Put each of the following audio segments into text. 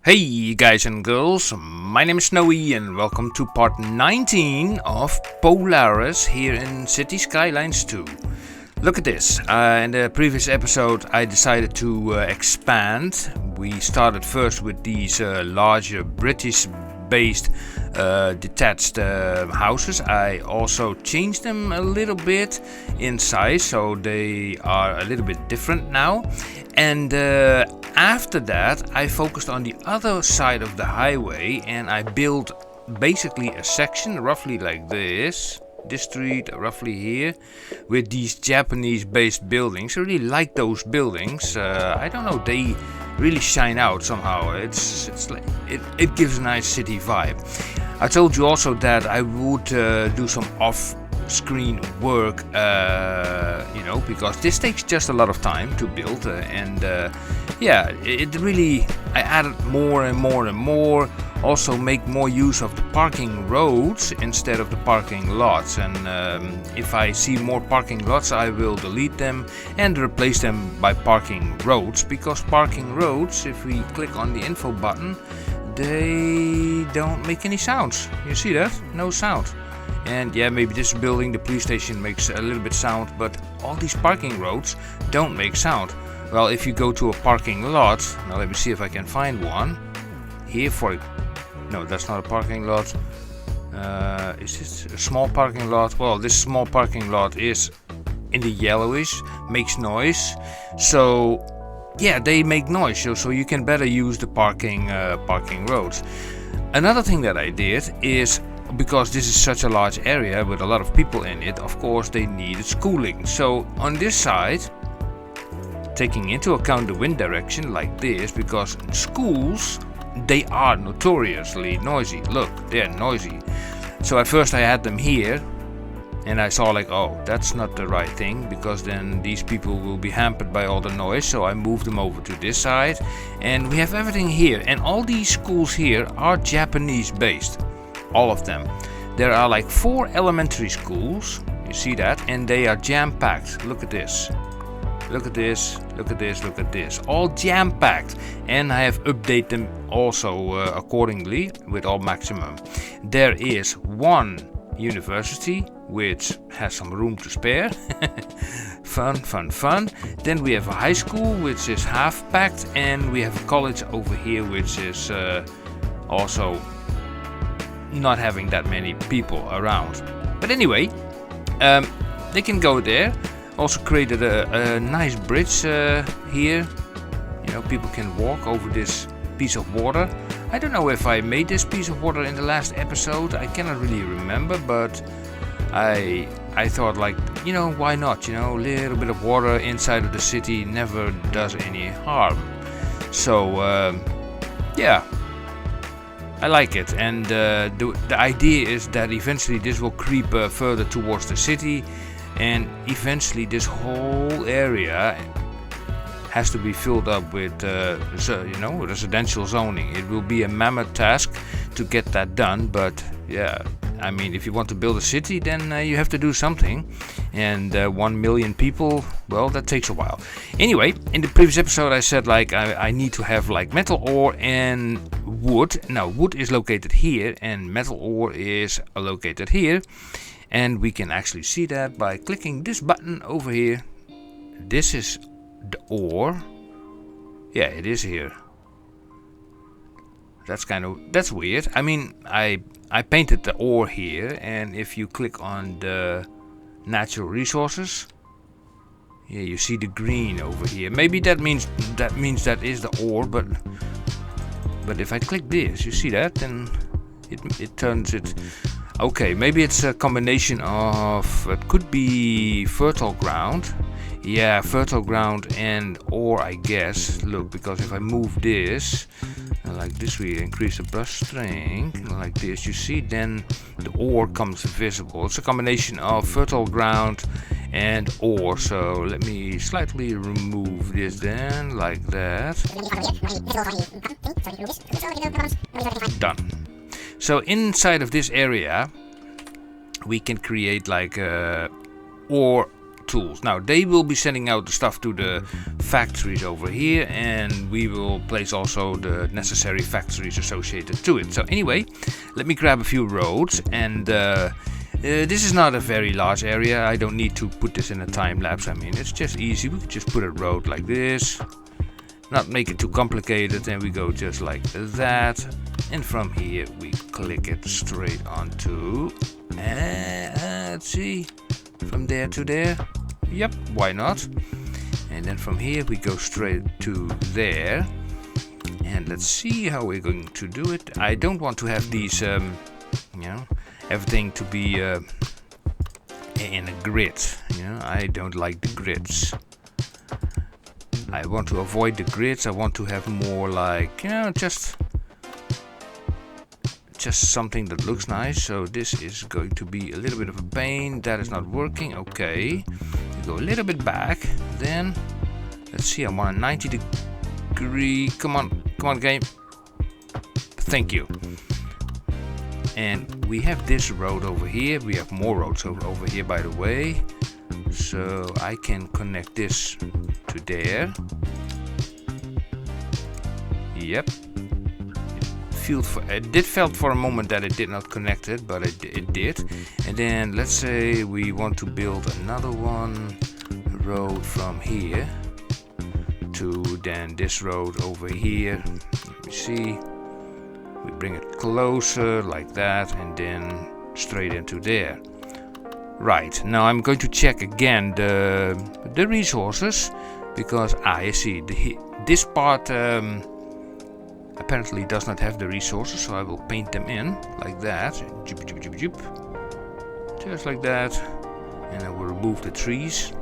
Hey guys and girls, my name is Snowy and welcome to part 19 of Polaris here in City Skylines 2. Look at this, in the previous episode I decided to expand. We started first with these larger British based detached houses. I also changed them a little bit in size, so they are a little bit different now. And after that I focused on the other side of the highway and I built basically a section roughly like this street roughly here with these Japanese based buildings. I really like those buildings. I don't know, they really shine out somehow. It's like it gives a nice city vibe. I told you also that I would do some off-screen work, because this takes just a lot of time to build, it really, I added more and more and more. Also make more use of the parking roads instead of the parking lots, and if I see more parking lots I will delete them and replace them by parking roads, because parking roads, if we click on the info button, they don't make any sounds. You see that? No sound. And yeah, maybe this building, the police station, makes a little bit sound, but all these parking roads don't make sound. Well, if you go to a parking lot, now let me see if I can find one here no, that's not a parking lot. Is this a small parking lot? Well, this small parking lot is in the yellowish, makes noise. So yeah, they make noise, so you can better use the parking roads. Another thing that I did is, because this is such a large area with a lot of people in it, of course they needed schooling. So on this side, taking into account the wind direction like this, because schools, they are notoriously noisy. Look, they're noisy. So at first I had them here and I saw like, oh, that's not the right thing, because then these people will be hampered by all the noise. So I moved them over to this side and we have everything here. And all these schools here are Japanese based, all of them. There are like 4 elementary schools, you see that, and they are jam-packed. Look at this. Look at this, look at this, look at this. All jam-packed. And I have updated them also accordingly with all maximum. There is one university which has some room to spare. Fun, fun, fun. Then we have a high school which is half packed, and we have a college over here which is also not having that many people around. But anyway, they can go there. Also created a nice bridge here. You know, people can walk over this piece of water. I don't know if I made this piece of water in the last episode. I cannot really remember, but I thought, like, you know, why not? You know, a little bit of water inside of the city never does any harm. So yeah, I like it. And the idea is that eventually this will creep further towards the city. And eventually this whole area has to be filled up with residential zoning. It will be a mammoth task to get that done, but yeah, I mean, if you want to build a city, then you have to do something. And 1 million people, well, that takes a while. Anyway, in the previous episode I said, like, I need to have like metal ore and wood. Now wood is located here and metal ore is located here. And we can actually see that by clicking this button over here. This is the ore. Yeah, it is here. That's weird. I mean, I painted the ore here, and if you click on the natural resources, yeah, you see the green over here. Maybe that means that is the ore, but if I click this, you see that, then it turns it. Okay, maybe it's a combination of, it could be fertile ground. Yeah, fertile ground and ore, I guess. Look, because if I move this, like this, we increase the brush strength, like this, you see, then the ore comes visible. It's a combination of fertile ground and ore. So let me slightly remove this then, like that. Done. So inside of this area, we can create like ore tools. Now they will be sending out the stuff to the factories over here, and we will place also the necessary factories associated to it. So anyway, let me grab a few roads, and this is not a very large area. I don't need to put this in a time lapse. I mean, it's just easy. We could just put a road like this, not make it too complicated, and we go just like that. And from here we click it straight onto, let's see, from there to there. Yep, why not? And then from here we go straight to there. And let's see how we're going to do it. I don't want to have these, you know, everything to be in a grid. You know, I don't like the grids. I want to avoid the grids. I want to have more like, you know, just something that looks nice. So this is going to be a little bit of a pain. That is not working. Okay, we go a little bit back. Then let's see, I'm on a 90 degree. Come on game. Thank you. And we have this road over here. We have more roads over here, by the way. So I can connect this to there. Yep. It did felt for a moment that it did not connect it, but it did. And then let's say we want to build another one road from here to then this road over here. Let me see. We bring it closer like that, and then straight into there. Right, now I'm going to check again the resources, because I see this part apparently does not have the resources, so I will paint them in like that. Just like that. And I will remove the trees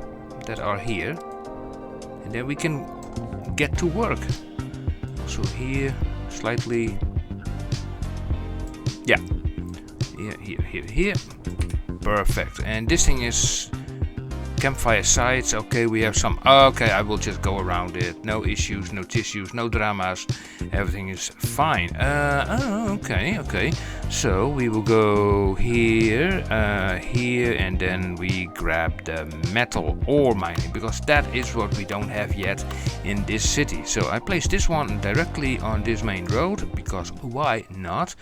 that are here, and then we can get to work. Also here, slightly. Yeah, here. Perfect. And this thing is campfire sites. Okay, we have some. Okay, I will just go around it. No issues, no tissues, no dramas. Everything is fine. Okay. So we will go here, here, and then we grab the metal ore mining, because that is what we don't have yet in this city. So I place this one directly on this main road, because why not?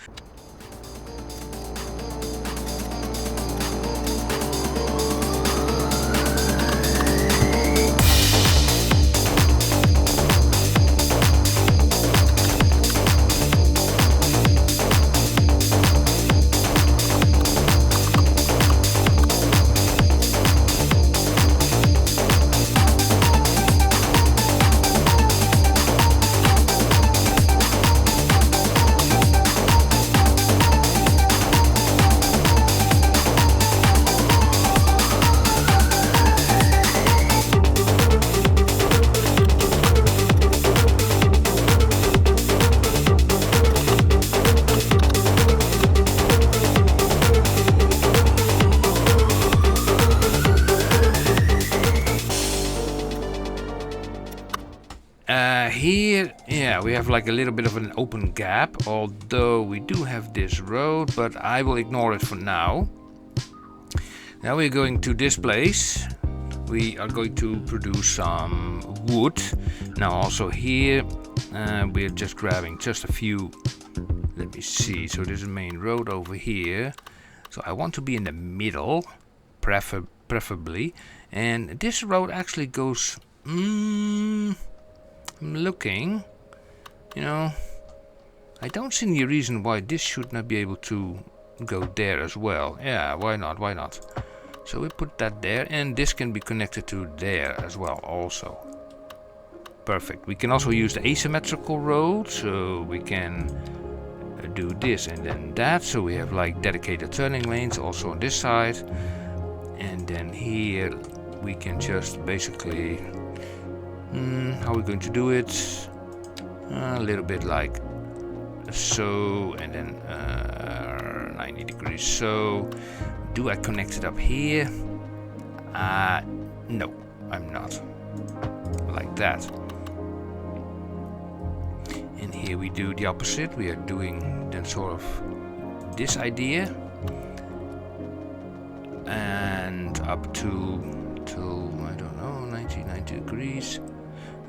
Here, yeah, we have like a little bit of an open gap, although we do have this road, but I will ignore it for now. Now we're going to this place. We are going to produce some wood. Now also here, we're just grabbing just a few. Let me see, so there's a main road over here. So I want to be in the middle, preferably. And this road actually goes... I'm looking, you know, I don't see any reason why this should not be able to go there as well. Yeah, why not? So we put that there, and this can be connected to there as well also. Perfect. We can also use the asymmetrical road, so we can do this and then that. So we have like dedicated turning lanes also on this side. And then here we can just basically... how are we going to do it? A little bit like so, and then 90 degrees. So, do I connect it up here? No, I'm not. Like that. And here we do the opposite. We are doing then sort of this idea. And up to until, I don't know, 90 degrees.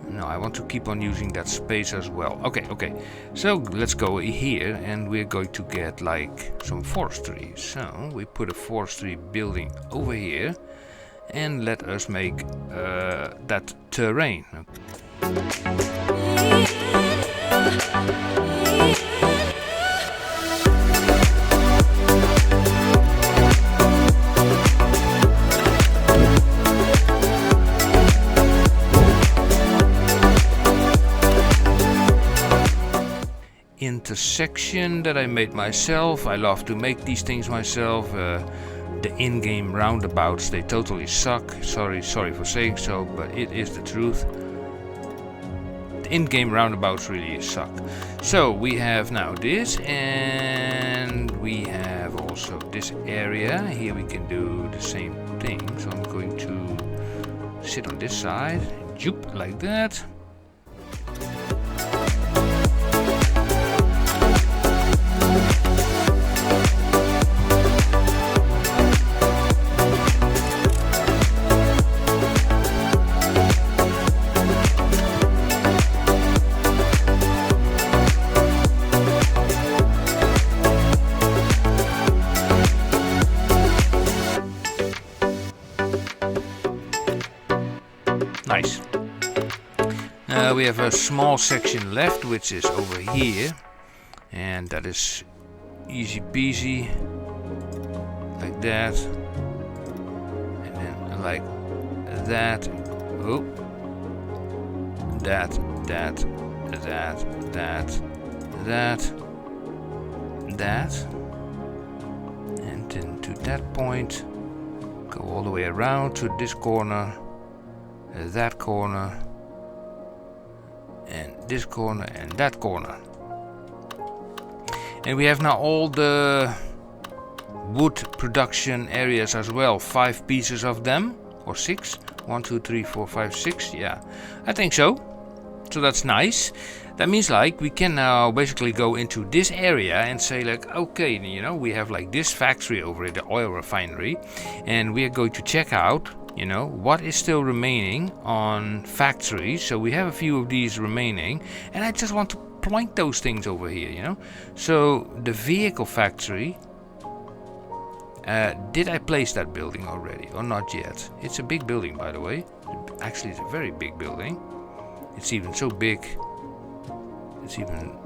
No, I want to keep on using that space as well. Okay. So let's go here and we're going to get like some forestry. So we put a forestry building over here and let us make that terrain. Intersection that I made myself. I love to make these things myself. The in-game roundabouts, they totally suck. Sorry for saying so, but it is the truth. The in-game roundabouts really suck. So we have now this, and we have also this area. Here we can do the same thing. So I'm going to sit on this side, joop, like that. Nice. We have a small section left, which is over here, and that is easy peasy, like that, and then like that. Oh, that, and then to that point, go all the way around to this corner. That corner, and this corner, and that corner. And we have now all the wood production areas as well. 5 pieces of them, or 6. 1, 2, 3, 4, 5, 6. Yeah, I think so. So that's nice. That means like we can now basically go into this area and say like, okay, you know, we have like this factory over at the oil refinery, and we are going to check out, you know, what is still remaining on factories. So we have a few of these remaining, and I just want to point those things over here, you know. So the vehicle factory, did I place that building already or not yet? It's a big building, by the way. Actually, it's a very big building. It's even so big. It's even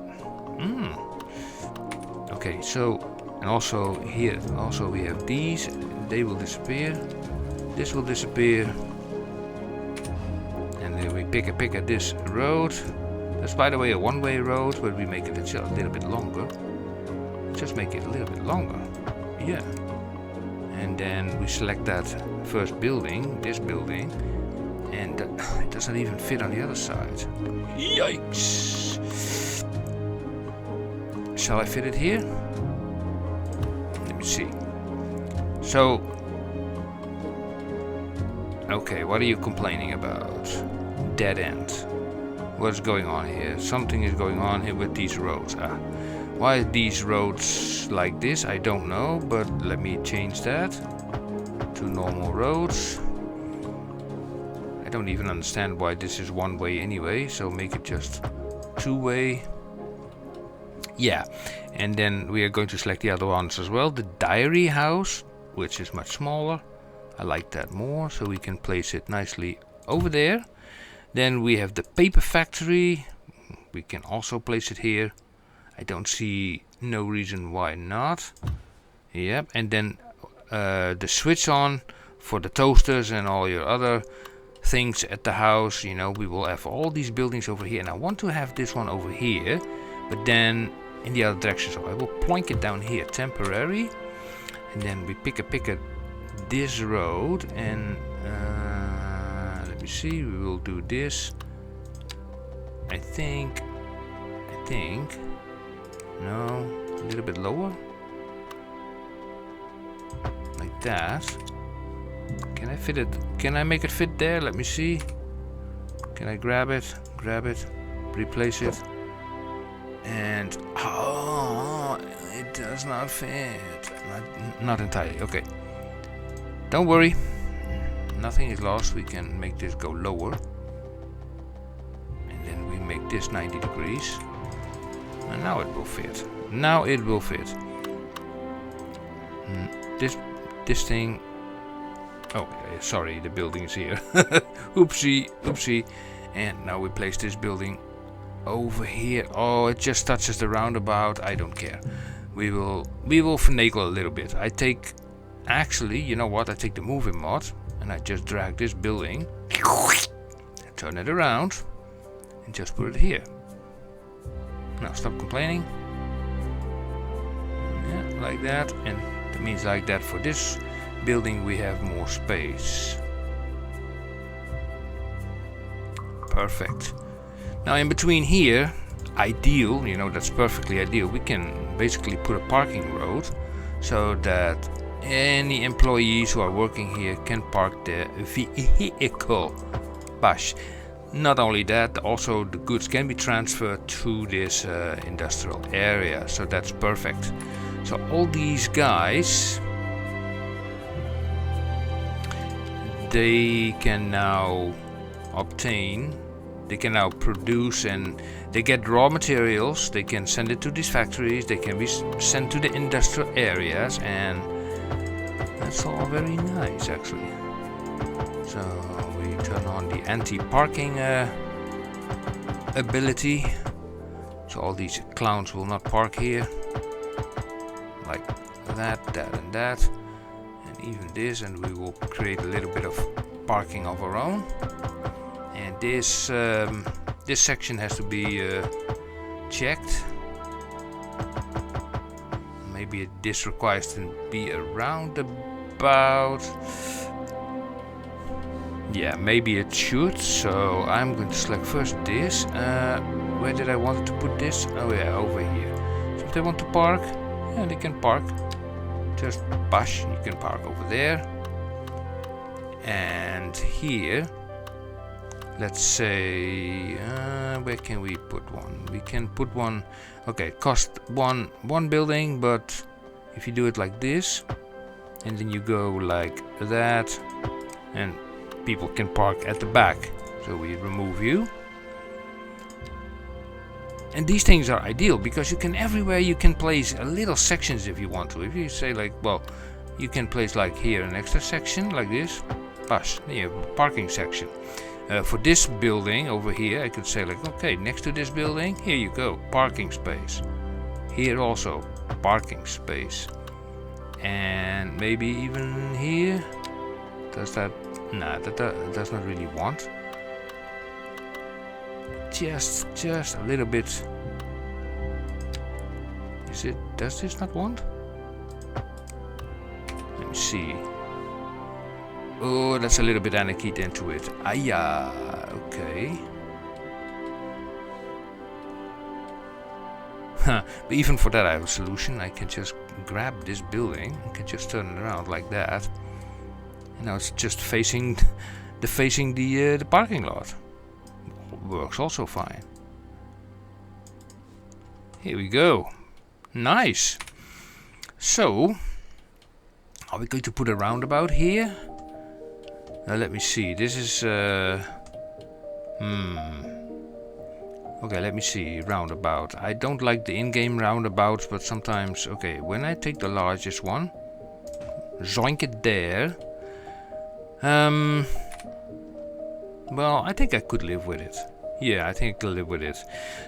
okay, so, and also here also we have these. They will disappear. This will disappear, and then we pick at this road. That's, by the way, a one-way road, but we make it a little bit longer. Just make it a little bit longer, yeah. And then we select that first building, this building, and it doesn't even fit on the other side. Yikes! Shall I fit it here? Let me see. So. Okay, what are you complaining about? Dead end. What's going on here? Something is going on here with these roads. Why are these roads like this? I don't know, but let me change that to normal roads. I don't even understand why this is one way anyway, so make it just 2-way. Yeah, and then we are going to select the other ones as well. The diary house, which is much smaller. I like that more, so we can place it nicely over there. Then we have the paper factory. We can also place it here. I don't see no reason why not. Yep, and then the switch on for the toasters and all your other things at the house. You know, we will have all these buildings over here, and I want to have this one over here, but then in the other direction. So I will plonk it down here, temporary, and then we pick a this road, and let me see, we will do this. I think no, a little bit lower, like that. Can I fit it? Can I make it fit there? Let me see. Can I grab it, replace it, and oh, it does not fit. Not entirely. Okay. Don't worry. nothing is lost. We can make this go lower. And then we make this 90 degrees. And now it will fit. Now it will fit. This thing. Oh, sorry, the building is here. Oopsie, oopsie. And now we place this building over here. Oh, it just touches the roundabout. I don't care. We will finagle a little bit. Actually, you know what? I take the moving mod and I just drag this building, turn it around, and just put it here. Now stop complaining. Yeah, like that. And that means like that for this building we have more space. Perfect. Now in between here, ideal, you know, that's perfectly ideal. We can basically put a parking road so that any employees who are working here can park their vehicle. Bash. Not only that, also the goods can be transferred to this industrial area, so that's perfect. So all these guys, they can now produce, and they get raw materials. They can send it to these factories. They can be sent to the industrial areas, and that's all very nice actually. So we turn on the anti-parking ability, so all these clowns will not park here, like that, and that, and even this, and we will create a little bit of parking of our own. And this this section has to be checked. Maybe this requires to be a roundabout. Yeah, maybe it should. So I'm going to select first this. Where did I want to put this? Oh yeah, over here. So if they want to park, yeah, they can park. Just bash, you can park over there. And here, let's say, where can we put one? We can put one. Okay, cost one building, but if you do it like this, and then you go like that, and people can park at the back. So we remove you. And these things are ideal because you can everywhere you can place little sections if you want to. If you say like, well, you can place like here an extra section like this. Pass, you have a parking section. For this building over here, I could say like, okay, next to this building, here you go, parking space. Here also, parking space. And maybe even here. Does that? Nah, that does not really want. Just a little bit. Is it? Does this not want? Let me see. Oh, that's a little bit anarchied into it. Yeah, okay. Huh. But even for that I have a solution. I can just grab this building. I can just turn it around like that. And now it's just facing the parking lot. Works also fine. Here we go. Nice. So, are we going to put a roundabout here? Let me see. This is okay, let me see. Roundabout. I don't like the in-game roundabouts, but sometimes, okay, when I take the largest one, zoink it there. Well, I think I could live with it. Yeah, I think I could live with it.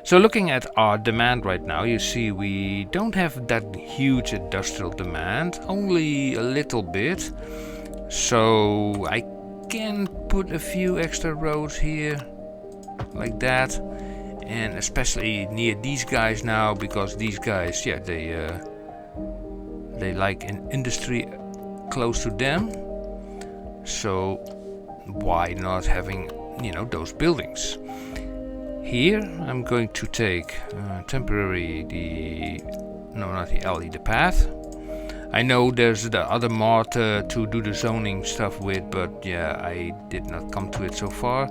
So looking at our demand right now, you see we don't have that huge industrial demand, only a little bit. So I can put a few extra roads here, like that. And especially near these guys now, because these guys, yeah, they like an industry close to them. So why not having, you know, those buildings? Here I'm going to take temporary the path. I know there's the other mod to do the zoning stuff with, but yeah, I did not come to it so far.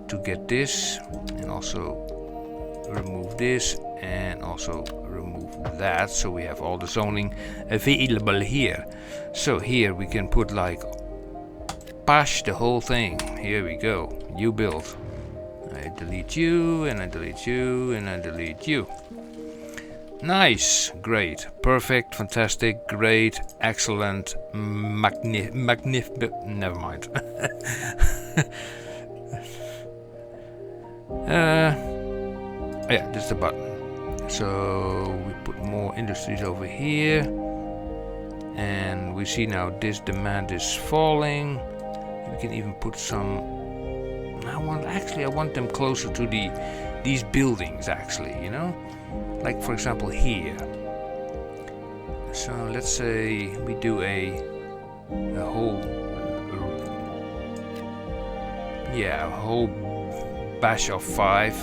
To get this and also remove this and also remove that, so we have all the zoning available here. So here we can put like kapash the whole thing. Here we go. You build. I delete you, and I delete you, and I delete you. Nice, great, perfect, fantastic, great, excellent, magnificent. Never mind. Yeah, this is the button. So we put more industries over here, and we see now this demand is falling. We can even put some. I want them closer to these buildings. Actually, you know, like for example here. So let's say we do a whole batch of five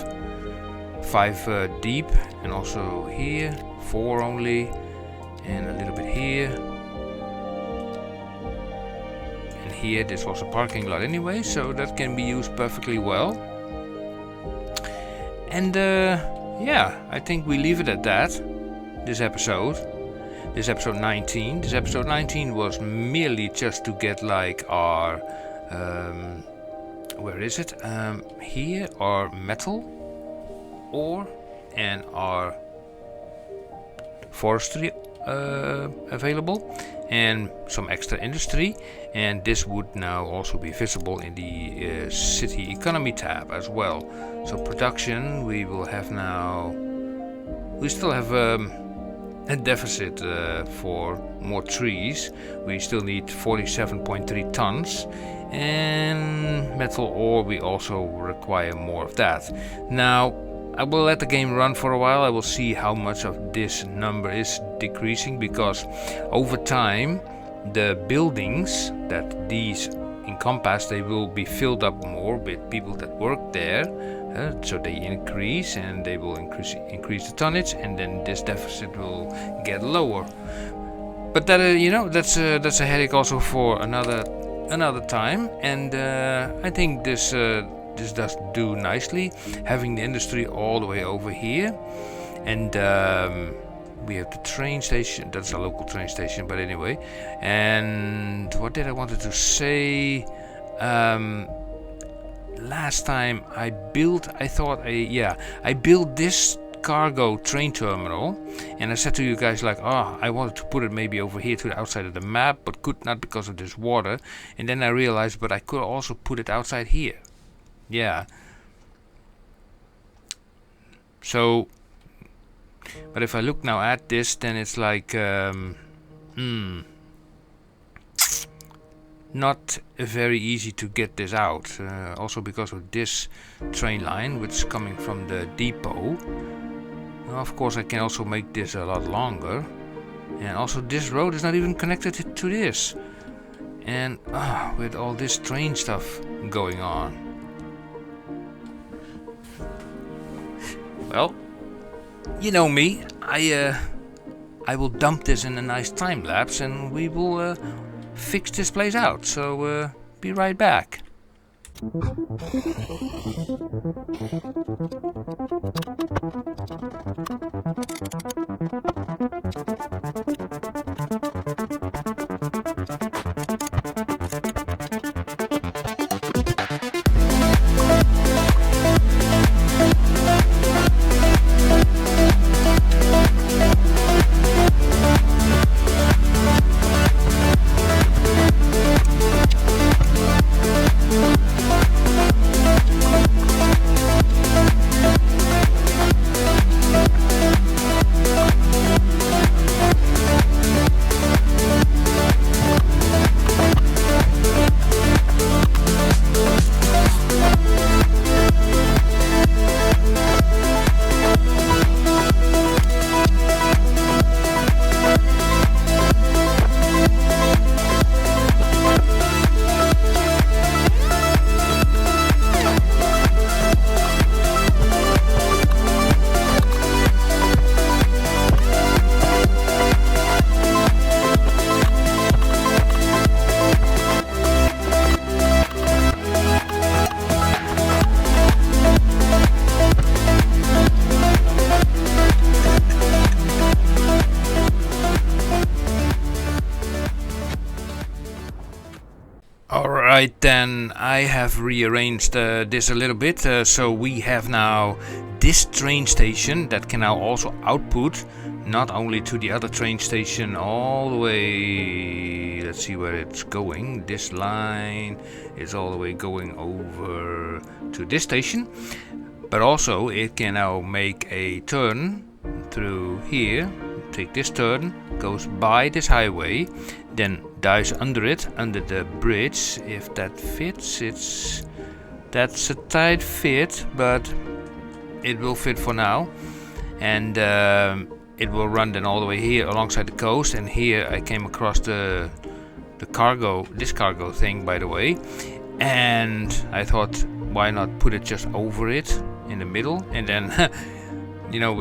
deep, and also here 4 only, and a little bit here, and here. This was a parking lot anyway, so that can be used perfectly well. And yeah, I think we leave it at that. This episode 19. This episode 19 was merely just to get like our where is it? Here our metal ore and our forestry available, and some extra industry, and this would now also be visible in the city economy tab as well. So production, we will have now, we still have a deficit for more trees. We still need 47.3 tons, and metal ore, we also require more of that. Now I will let the game run for a while. I will see how much of this number is decreasing, because over time the buildings that these encompass, they will be filled up more with people that work there, so they increase, and they will increase the tonnage, and then this deficit will get lower. But that you know, that's a headache also for another time, and I think this does do nicely, having the industry all the way over here, and we have the train station. That's a local train station, but anyway. And what did I wanted to say? Last time I built this cargo train terminal, and I said to you guys like, I wanted to put it maybe over here to the outside of the map, but could not because of this water. And then I realized, but I could also put it outside here. Yeah. So, but if I look now at this, then it's like not very easy to get this out. Also because of this train line, which is coming from the depot. Now, of course, I can also make this a lot longer, and also this road is not even connected to this. And with all this train stuff going on. Well, you know me, I will dump this in a nice time lapse, and we will fix this place out. So be right back. Alright, then I have rearranged this a little bit, so we have now this train station that can now also output not only to the other train station all the way, let's see where it's going, this line is all the way going over to this station, but also it can now make a turn through here, take this turn, goes by this highway, then dives under it, under the bridge, if that fits. That's a tight fit, but it will fit for now, and it will run then all the way here alongside the coast. And here I came across the cargo, this cargo thing, by the way, and I thought, why not put it just over it in the middle, and then you know,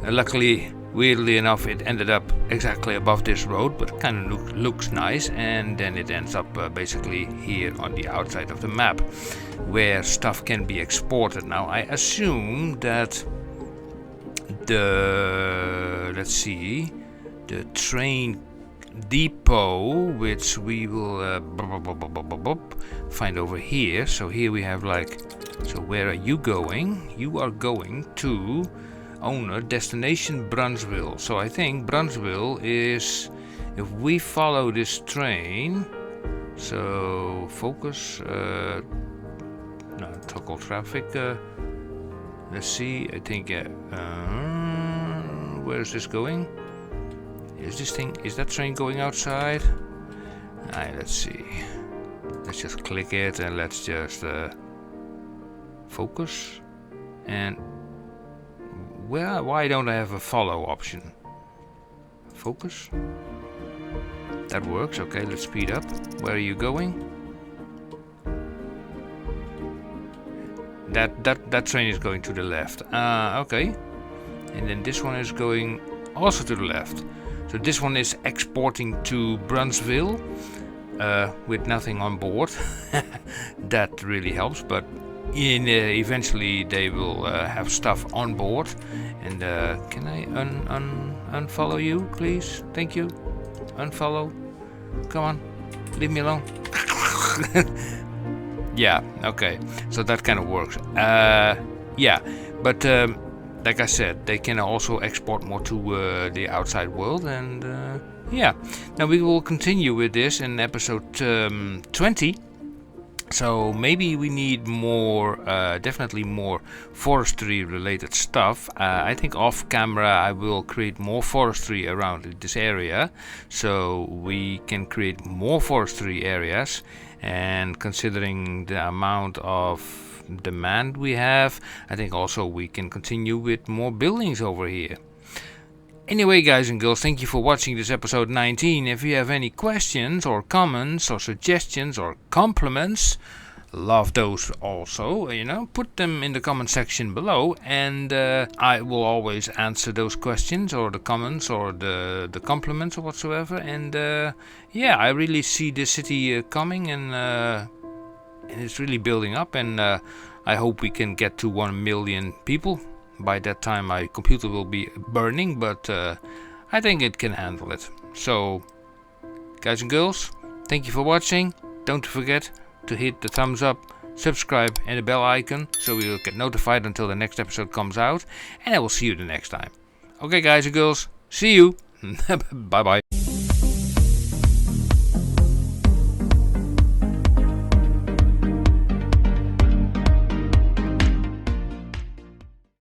luckily, weirdly enough, it ended up exactly above this road, but it kind of looks nice, and then it ends up basically here on the outside of the map, where stuff can be exported. Now I assume that the, let's see, the train depot, which we will find over here. So here we have like, so where are you going? You are going to owner destination Brunsville. So I think Brunsville is, if we follow this train, so focus, no, toggle traffic, let's see, I think, where is this going? Is that train going outside? Alright, let's see, let's just click it and let's just focus. And why don't I have a follow option? Focus. That works. Okay, let's speed up. Where are you going? That train is going to the left. Okay. And then this one is going also to the left. So this one is exporting to Brunsville with nothing on board. That really helps, but eventually they will have stuff on board. And can I unfollow you, please? Thank you. Unfollow. Come on, leave me alone. Yeah, okay, so that kind of works. Yeah, but like I said, they can also export more to the outside world, and yeah. Now we will continue with this in episode 20. So maybe we need more, definitely more forestry related stuff. I think off camera I will create more forestry around this area, so we can create more forestry areas. And considering the amount of demand we have, I think also we can continue with more buildings over here. Anyway, guys and girls, thank you for watching this episode 19. If you have any questions or comments or suggestions or compliments, love those also, you know, put them in the comment section below, and I will always answer those questions or the comments or the compliments or whatsoever. And yeah, I really see this city coming, and it's really building up, and I hope we can get to 1 million people. By that time my computer will be burning, but I think it can handle it. So, guys and girls, thank you for watching. Don't forget to hit the thumbs up, subscribe and the bell icon, so you'll get notified until the next episode comes out. And I will see you the next time. Okay, guys and girls, see you. Bye bye.